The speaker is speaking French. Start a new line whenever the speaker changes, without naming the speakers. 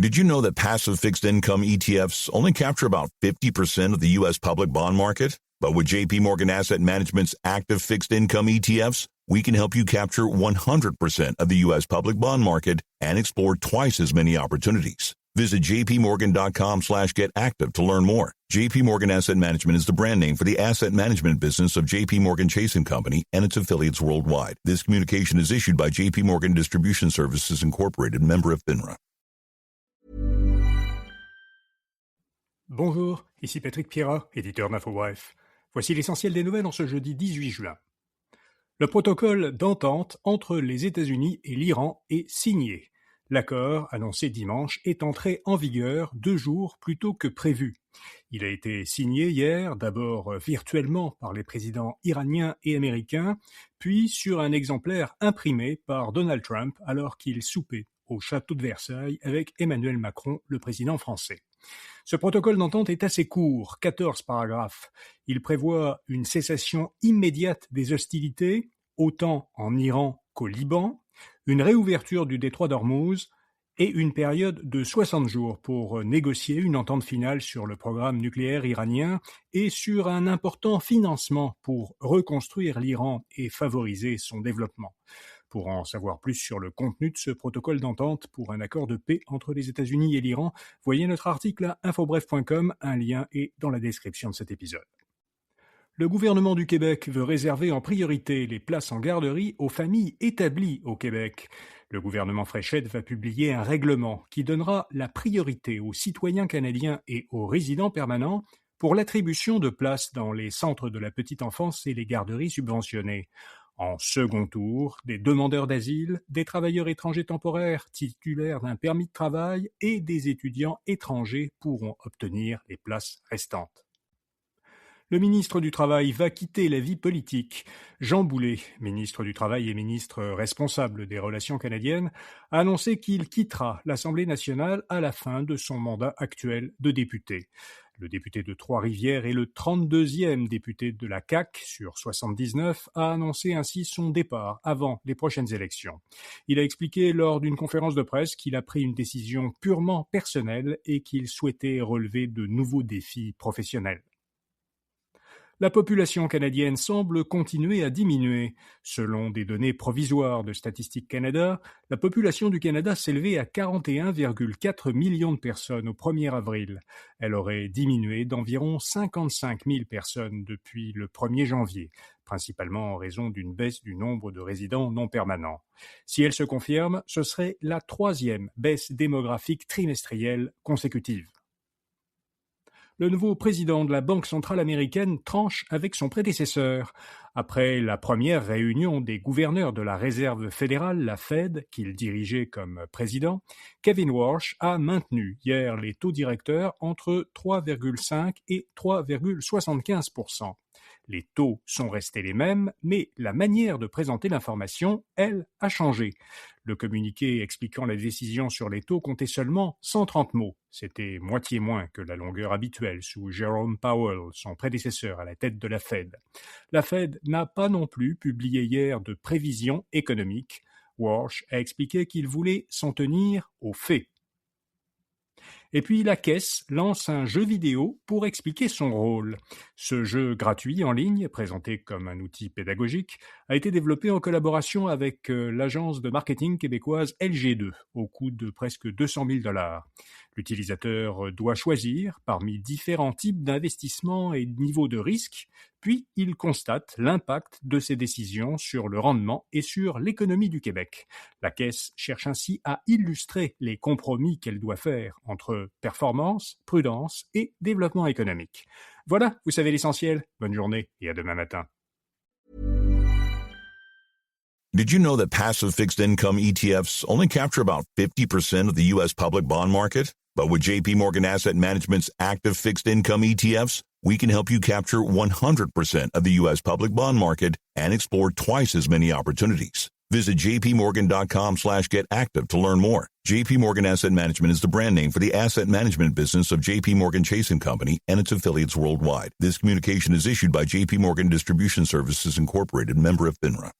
Did you know that passive fixed income ETFs only capture about 50% of the U.S. public bond market? But with JP Morgan Asset Management's active fixed income ETFs, we can help you capture 100% of the U.S. public bond market and explore twice as many opportunities. Visit jpmorgan.com/getactive to learn more. JP Morgan Asset Management is the brand name for the asset management business of JP Morgan Chase & Company and its affiliates worldwide. This communication is issued by JP Morgan Distribution Services Incorporated, member of FINRA.
Bonjour, ici Patrick Pierrat, éditeur d'InfoWife. Voici l'essentiel des nouvelles en ce jeudi 18 juin. Le protocole d'entente entre les États-Unis et l'Iran est signé. L'accord, annoncé dimanche, est entré en vigueur 2 jours plus tôt que prévu. Il a été signé hier, d'abord virtuellement par les présidents iraniens et américains, puis sur un exemplaire imprimé par Donald Trump alors qu'il soupait au château de Versailles avec Emmanuel Macron, le président français. Ce protocole d'entente est assez court, 14 paragraphes. Il prévoit une cessation immédiate des hostilités, autant en Iran qu'au Liban, une réouverture du détroit d'Ormuz et une période de 60 jours pour négocier une entente finale sur le programme nucléaire iranien et sur un important financement pour reconstruire l'Iran et favoriser son développement. Pour en savoir plus sur le contenu de ce protocole d'entente pour un accord de paix entre les États-Unis et l'Iran, voyez notre article à infobref.com, un lien est dans la description de cet épisode. Le gouvernement du Québec veut réserver en priorité les places en garderie aux familles établies au Québec. Le gouvernement Fréchette va publier un règlement qui donnera la priorité aux citoyens canadiens et aux résidents permanents pour l'attribution de places dans les centres de la petite enfance et les garderies subventionnées. En second tour, des demandeurs d'asile, des travailleurs étrangers temporaires titulaires d'un permis de travail et des étudiants étrangers pourront obtenir les places restantes. Le ministre du Travail va quitter la vie politique. Jean Boulet, ministre du Travail et ministre responsable des Relations canadiennes, a annoncé qu'il quittera l'Assemblée nationale à la fin de son mandat actuel de député. Le député de Trois-Rivières et le 32e député de la CAQ sur 79 a annoncé ainsi son départ avant les prochaines élections. Il a expliqué lors d'une conférence de presse qu'il a pris une décision purement personnelle et qu'il souhaitait relever de nouveaux défis professionnels. La population canadienne semble continuer à diminuer. Selon des données provisoires de Statistique Canada, la population du Canada s'élevait à 41,4 millions de personnes au 1er avril. Elle aurait diminué d'environ 55 000 personnes depuis le 1er janvier, principalement en raison d'une baisse du nombre de résidents non permanents. Si elle se confirme, ce serait la 3e baisse démographique trimestrielle consécutive. Le nouveau président de la Banque centrale américaine tranche avec son prédécesseur. Après la première réunion des gouverneurs de la Réserve fédérale, la Fed, qu'il dirigeait comme président, Kevin Warsh a maintenu hier les taux directeurs entre 3,5 et 3,75%. Les taux sont restés les mêmes, mais la manière de présenter l'information, elle, a changé. Le communiqué expliquant la décision sur les taux comptait seulement 130 mots. C'était moitié moins que la longueur habituelle sous Jerome Powell, son prédécesseur à la tête de la Fed. La Fed n'a pas non plus publié hier de prévisions économiques. Warsh a expliqué qu'il voulait s'en tenir aux faits. Et puis la Caisse lance un jeu vidéo pour expliquer son rôle. Ce jeu gratuit en ligne, présenté comme un outil pédagogique, a été développé en collaboration avec l'agence de marketing québécoise LG2, au coût de presque 200 000 $. L'utilisateur doit choisir parmi différents types d'investissements et niveaux de risque, puis il constate l'impact de ses décisions sur le rendement et sur l'économie du Québec. La Caisse cherche ainsi à illustrer les compromis qu'elle doit faire entre performance, prudence et développement économique. Voilà, vous savez l'essentiel. Bonne journée et à demain matin.
Did you know that passive fixed income ETFs only capture about 50% of the U.S. public bond market? But with JP Morgan Asset Management's active fixed income ETFs, we can help you capture 100% of the U.S. public bond market and explore twice as many opportunities. Visit jpmorgan.com/getactive to learn more. JP Morgan Asset Management is the brand name for the asset management business of JP Morgan Chase & Company and its affiliates worldwide. This communication is issued by JP Morgan Distribution Services Incorporated, member of FINRA.